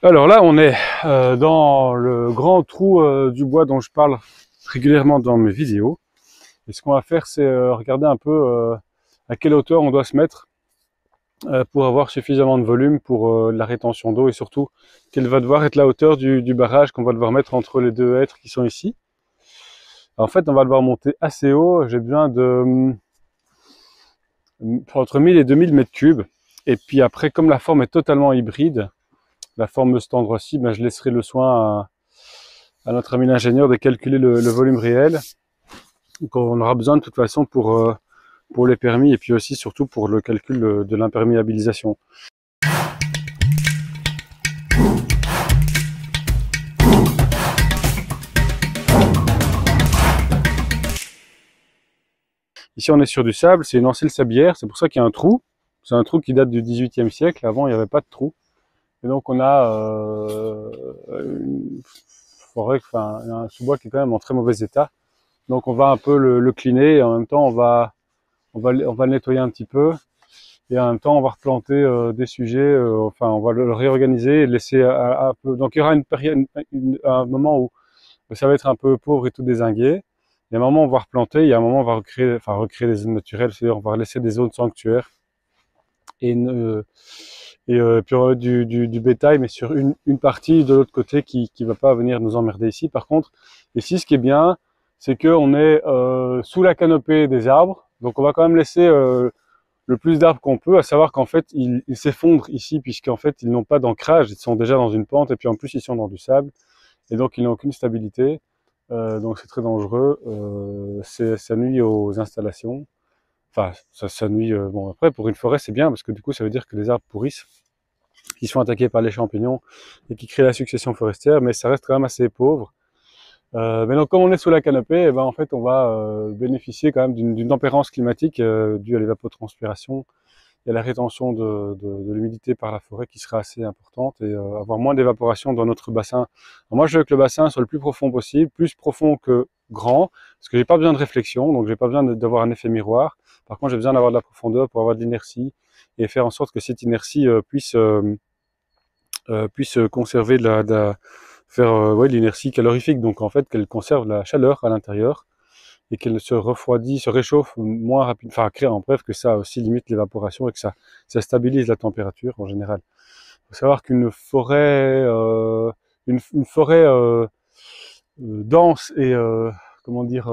Alors là, on est dans le grand trou du bois dont je parle régulièrement dans mes vidéos. Et ce qu'on va faire, c'est regarder un peu à quelle hauteur on doit se mettre pour avoir suffisamment de volume pour la rétention d'eau et surtout quelle va devoir être la hauteur du barrage qu'on va devoir mettre entre les deux hêtres qui sont ici. En fait, on va devoir monter assez haut. J'ai besoin de entre 1000 et 2000 mètres cubes. Et puis après, comme la forme est totalement hybride, la forme de cet endroit-ci, ben, je laisserai le soin à notre ami l'ingénieur de calculer le volume réel qu'on aura besoin de toute façon pour les permis et puis aussi surtout pour le calcul de l'imperméabilisation. Ici on est sur du sable, c'est une ancienne sablière, c'est pour ça qu'il y a un trou. C'est un trou qui date du XVIIIe siècle, avant il n'y avait pas de trou. Et donc on a une forêt, enfin un sous-bois qui est quand même en très mauvais état. Donc on va un peu le cleaner et en même temps on va le nettoyer un petit peu. Et en même temps, on va replanter des sujets, enfin, on va le réorganiser et laisser un peu. Donc, il y aura une période, un moment où ça va être un peu pauvre et tout dézingué. Il y a un moment où on va replanter, il y a un moment où on va recréer des zones naturelles, c'est-à-dire on va laisser des zones sanctuaires. Et, puis on va mettre du bétail, mais sur une partie de l'autre côté qui va pas venir nous emmerder ici. Par contre, ici, ce qui est bien, c'est qu'on est sous la canopée des arbres. Donc, on va quand même laisser le plus d'arbres qu'on peut, à savoir qu'en fait, ils s'effondrent ici, puisqu'en fait, ils n'ont pas d'ancrage, ils sont déjà dans une pente, et puis en plus, ils sont dans du sable, et donc ils n'ont aucune stabilité, donc c'est très dangereux, ça nuit aux installations, enfin, ça nuit, bon, après, pour une forêt, c'est bien, parce que du coup, ça veut dire que les arbres pourrissent, qui sont attaqués par les champignons, et qui créent la succession forestière, mais ça reste quand même assez pauvre. Mais donc, comme on est sous la canopée, eh ben, en fait, on va bénéficier quand même d'une tempérance climatique due à l'évapotranspiration. Il y a la rétention de l'humidité par la forêt qui sera assez importante et avoir moins d'évaporation dans notre bassin. Alors moi, je veux que le bassin soit le plus profond possible, plus profond que grand, parce que j'ai pas besoin de réflexion, donc j'ai pas besoin d'avoir un effet miroir. Par contre, j'ai besoin d'avoir de la profondeur pour avoir de l'inertie et faire en sorte que cette inertie puisse conserver faire ouais, de l'inertie calorifique, donc en fait qu'elle conserve la chaleur à l'intérieur et qu'elle se refroidit, se réchauffe moins rapidement, enfin créer en bref que ça aussi limite l'évaporation et que ça stabilise la température en général. Il faut savoir qu'une forêt, une forêt dense et comment dire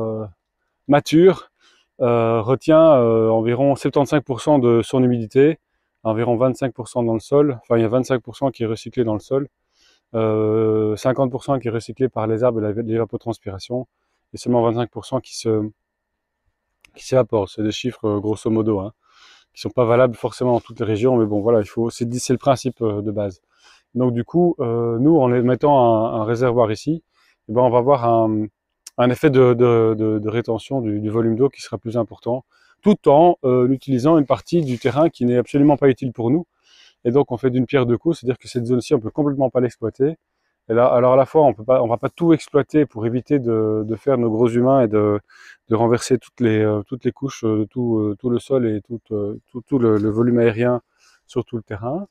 mature retient environ 75% de son humidité, environ 25% dans le sol. Enfin, il y a 25% qui est recyclé dans le sol, 50% qui est recyclé par les arbres et l'évapotranspiration, et seulement 25% qui s'évaporent. C'est des chiffres grosso modo, hein, qui sont pas valables forcément dans toutes les régions, mais bon voilà, c'est le principe de base. Donc du coup, nous en mettant un réservoir ici, eh ben, on va avoir un effet de rétention du volume d'eau qui sera plus important, tout en utilisant une partie du terrain qui n'est absolument pas utile pour nous. Et donc on fait d'une pierre deux coups, c'est-à-dire que cette zone-ci, on peut complètement pas l'exploiter. Et là, alors à la fois, on va pas tout exploiter pour éviter de faire nos gros humains et de renverser toutes les couches, tout le sol et tout le volume aérien sur tout le terrain.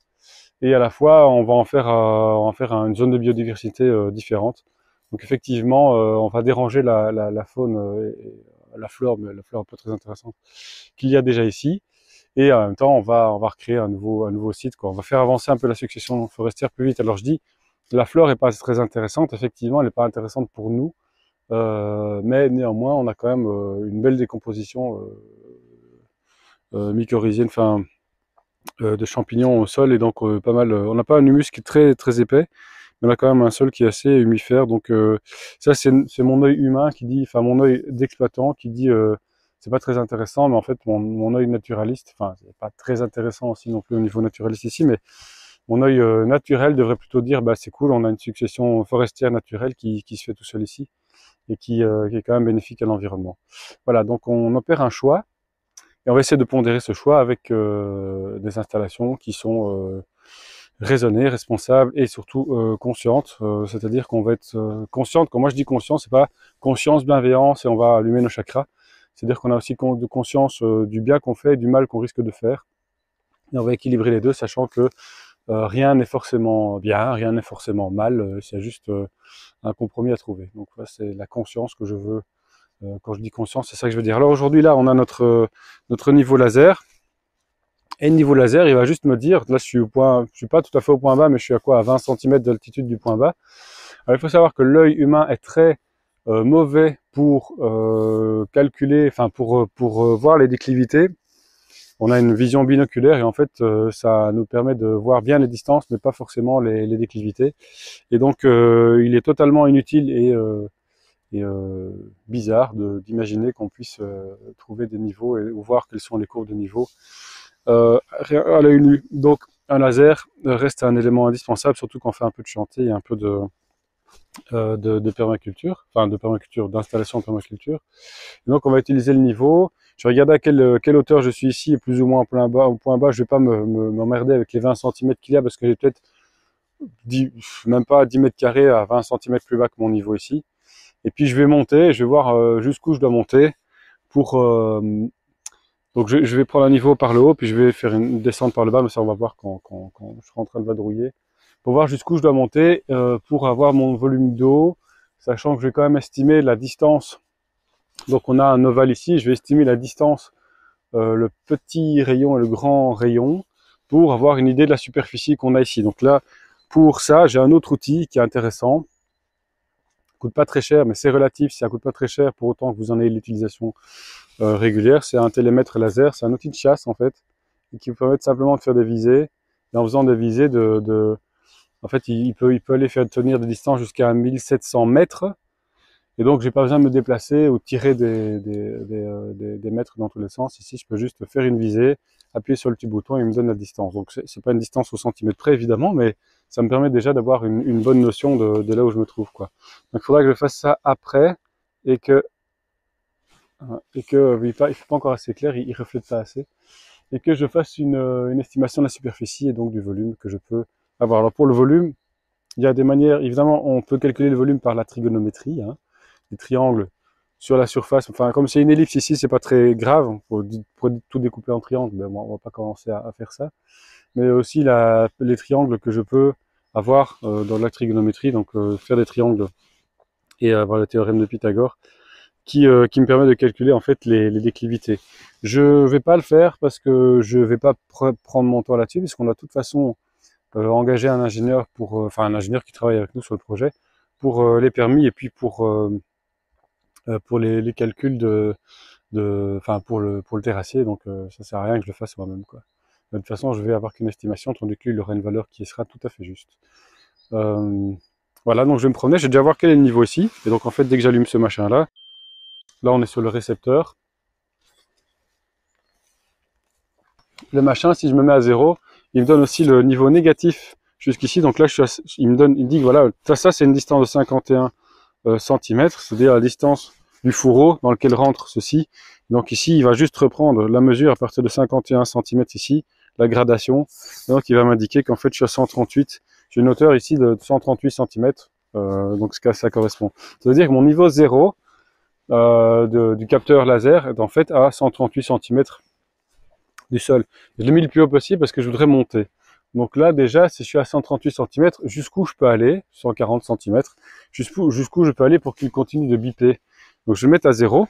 Et à la fois, on va en faire une zone de biodiversité différente. Donc effectivement, on va déranger la faune et la flore, mais la flore pas très intéressante, qu'il y a déjà ici. Et en même temps, on va recréer un nouveau site, quoi. On va faire avancer un peu la succession forestière plus vite. Alors je dis, la flore est pas très intéressante. Effectivement, elle n'est pas intéressante pour nous, mais néanmoins, on a quand même une belle décomposition mycorhizienne, enfin de champignons au sol, et donc pas mal. On n'a pas un humus qui est très très épais, mais on a quand même un sol qui est assez humifère. Donc ça, c'est mon œil humain qui dit, enfin mon œil d'exploitant qui dit. C'est pas très intéressant, mais en fait, mon œil naturaliste, enfin, c'est pas très intéressant aussi non plus au niveau naturaliste ici, mais mon œil naturel devrait plutôt dire, bah, c'est cool, on a une succession forestière naturelle qui se fait tout seul ici et qui est quand même bénéfique à l'environnement. Voilà, donc on opère un choix et on va essayer de pondérer ce choix avec des installations qui sont raisonnées, responsables et surtout conscientes. C'est-à-dire qu'on va être consciente. Quand moi je dis conscience, c'est pas conscience, bienveillance et on va allumer nos chakras. C'est-à-dire qu'on a aussi de conscience du bien qu'on fait et du mal qu'on risque de faire. Et on va équilibrer les deux, sachant que rien n'est forcément bien, rien n'est forcément mal, c'est juste un compromis à trouver. Donc voilà, c'est la conscience que je veux. Quand je dis conscience, c'est ça que je veux dire. Alors aujourd'hui, là, on a notre niveau laser. Et le niveau laser, il va juste me dire, là je suis pas tout à fait au point bas, mais je suis à quoi? À 20 cm d'altitude du point bas. Alors il faut savoir que l'œil humain est très mauvais pour calculer, enfin pour voir les déclivités. On a une vision binoculaire et en fait ça nous permet de voir bien les distances, mais pas forcément les déclivités. Et donc il est totalement inutile et bizarre d'imaginer qu'on puisse trouver des niveaux ou voir quelles sont les courbes de niveau à l'œil nu. Donc un laser reste un élément indispensable, surtout quand on fait un peu de chantier et un peu de permaculture, enfin de permaculture, d'installation de permaculture. Et donc on va utiliser le niveau. Je vais regarder à quelle hauteur je suis ici, et plus ou moins au point bas. Je vais pas m'emmerder avec les 20 cm qu'il y a, parce que j'ai peut-être même pas 10 mètres carrés à 20 cm plus bas que mon niveau ici. Et puis je vais monter, je vais voir jusqu'où je dois monter pour... donc je vais prendre un niveau par le haut, puis je vais faire une descente par le bas, mais ça on va voir quand je serai en train de vadrouiller. Pour voir jusqu'où je dois monter pour avoir mon volume d'eau, sachant que je vais quand même estimer la distance. Donc on a un ovale ici, je vais estimer la distance, le petit rayon et le grand rayon, pour avoir une idée de la superficie qu'on a ici. Donc là, pour ça, j'ai un autre outil qui est intéressant. Coûte pas très cher, mais c'est relatif, ça coûte pas très cher pour autant que vous en ayez l'utilisation régulière. C'est un télémètre laser, c'est un outil de chasse en fait, qui vous permet simplement de faire des visées. Et en faisant des visées en fait, il peut aller faire tenir des distances jusqu'à 1700 mètres. Et donc, j'ai pas besoin de me déplacer ou tirer des mètres dans tous les sens. Ici, je peux juste faire une visée, appuyer sur le petit bouton et il me donne la distance. Donc, c'est pas une distance au centimètre près, évidemment, mais ça me permet déjà d'avoir une bonne notion de là où je me trouve, quoi. Donc, il faudra que je fasse ça après et que il fait pas encore assez clair, il reflète pas assez, et que je fasse une estimation de la superficie et donc du volume que je peux avoir. Alors, pour le volume, il y a des manières, évidemment, on peut calculer le volume par la trigonométrie, hein, des triangles sur la surface. Enfin, comme c'est une ellipse ici, c'est pas très grave, pour tout découper en triangles, mais bon, on va pas commencer à faire ça. Mais aussi les triangles que je peux avoir dans la trigonométrie, donc faire des triangles et avoir le théorème de Pythagore, qui me permet de calculer en fait les déclivités. Je vais pas le faire parce que je vais pas prendre mon temps là-dessus, puisqu'on a de toute façon engager un ingénieur enfin un ingénieur qui travaille avec nous sur le projet pour les permis et puis pour les calculs enfin pour le terrassier. Donc ça sert à rien que je le fasse moi-même, quoi. De toute façon, je vais avoir qu'une estimation, tandis qu'il aura une valeur qui sera tout à fait juste. Voilà, donc je vais me promener, je vais déjà voir quel est le niveau ici. Et donc en fait, dès que j'allume ce machin-là, là on est sur le récepteur. Le machin, si je me mets à 0, il me donne aussi le niveau négatif jusqu'ici. Donc là, il me dit que voilà, ça c'est une distance de 51 cm, c'est-à-dire la distance du fourreau dans lequel rentre ceci. Donc ici, il va juste reprendre la mesure à partir de 51 cm ici, la gradation. Et donc il va m'indiquer qu'en fait, je suis à 138. J'ai une hauteur ici de 138 cm, donc ça correspond. Ça veut dire que mon niveau 0 du capteur laser est en fait à 138 cm du sol. Je l'ai mis le plus haut possible parce que je voudrais monter. Donc là, déjà, si je suis à 138 cm, jusqu'où je peux aller, 140 cm, jusqu'où je peux aller pour qu'il continue de biper. Donc je vais le mettre à 0,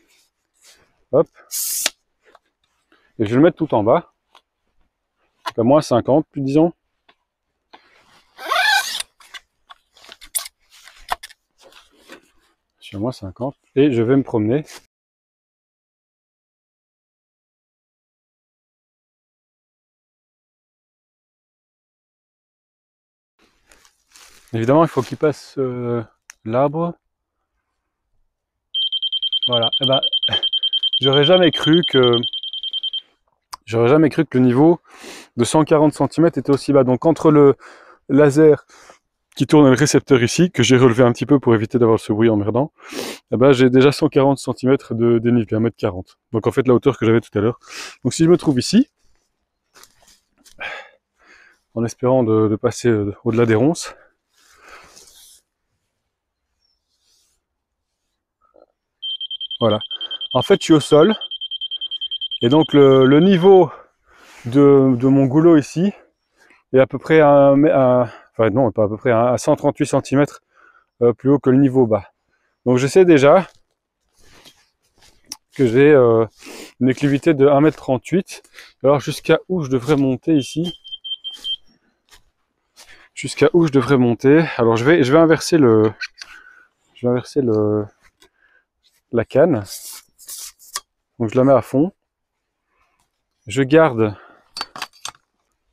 hop, et je vais le mettre tout en bas, à moins 50, plus disons. Je suis à moins 50, et je vais me promener. Évidemment, il faut qu'il passe l'arbre. Voilà, et ben, j'aurais jamais cru que le niveau de 140 cm était aussi bas. Donc entre le laser qui tourne et le récepteur ici, que j'ai relevé un petit peu pour éviter d'avoir ce bruit emmerdant, eh ben, j'ai déjà 140 cm de dénivelé, 1m40. Donc en fait la hauteur que j'avais tout à l'heure. Donc si je me trouve ici, en espérant de passer au-delà des ronces, voilà. En fait je suis au sol, et donc le niveau de mon goulot ici et à peu près enfin non, pas à peu près, à 138 cm plus haut que le niveau bas. Donc je sais déjà que j'ai une éclivité de 1,38 m. Alors jusqu'à où je devrais monter ici? Jusqu'à où je devrais monter? Alors je vais inverser la canne. Donc je la mets à fond. Je garde.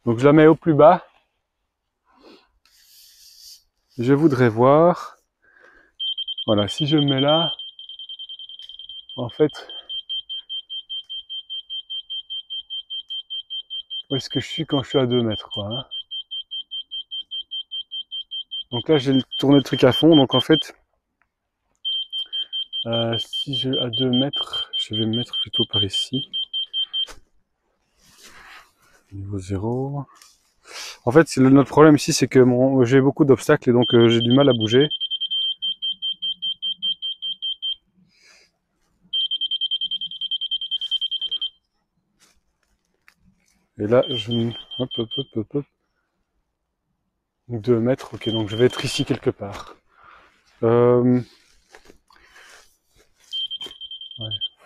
Donc je la mets au plus bas. Je voudrais voir. Voilà, si je me mets là, en fait, où est-ce que je suis quand je suis à 2 mètres, quoi, hein. Donc là, j'ai tourné le truc à fond. Donc en fait, si je à 2 mètres, je vais me mettre plutôt par ici. Niveau 0. En fait, notre problème ici, c'est que j'ai beaucoup d'obstacles et donc j'ai du mal à bouger. Et là, hop, hop, hop, hop, hop. 2 mètres, ok, donc je vais être ici quelque part. Ouais,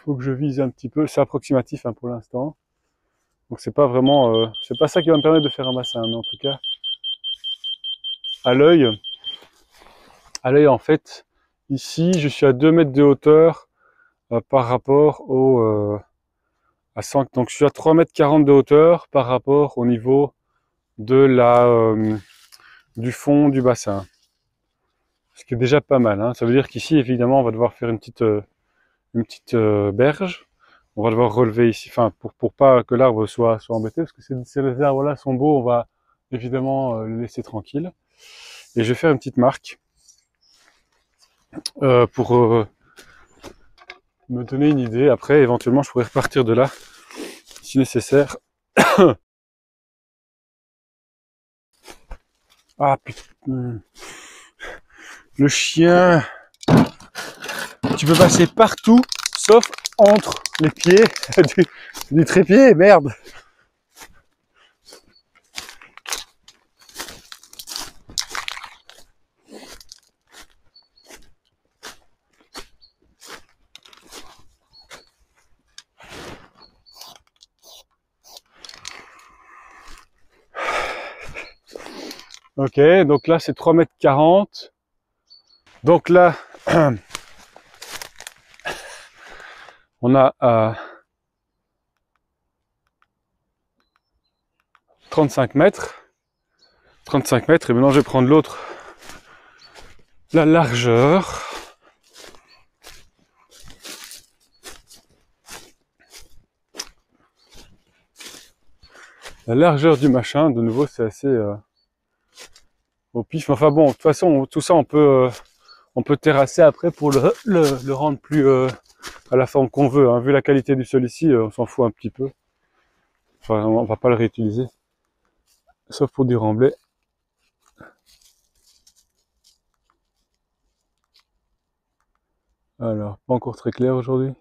faut que je vise un petit peu, c'est approximatif hein, pour l'instant. Donc c'est pas vraiment, c'est pas ça qui va me permettre de faire un bassin, mais en tout cas, à l'œil en fait, ici, je suis à 2 mètres de hauteur par rapport à 100, donc je suis à 3,40 m de hauteur par rapport au niveau de du fond du bassin. Ce qui est déjà pas mal, hein. Ça veut dire qu'ici, évidemment, on va devoir faire une petite berge. On va devoir relever ici, enfin, pour pas que l'arbre soit embêté, parce que ces arbres-là sont beaux, on va évidemment les laisser tranquilles. Et je vais faire une petite marque pour me donner une idée. Après, éventuellement, je pourrais repartir de là, si nécessaire. Ah putain, le chien. Tu peux passer partout, sauf entre les pieds du trépied, merde. Ok, donc là c'est 3,40 m. Donc là, on a 35 mètres. 35 mètres, et maintenant je vais prendre l'autre, la largeur. La largeur du machin, de nouveau, c'est assez au pif. Enfin bon, de toute façon, tout ça, on peut terrasser après pour le rendre plus à la forme qu'on veut. Hein. Vu la qualité du sol ici, on s'en fout un petit peu. Enfin, on va pas le réutiliser, sauf pour du remblai. Alors, pas encore très clair aujourd'hui.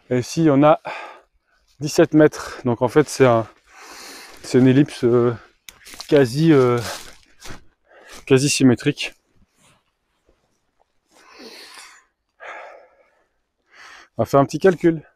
Et ici, on a 17 mètres. Donc en fait, c'est une ellipse quasi symétrique. On va faire un petit calcul.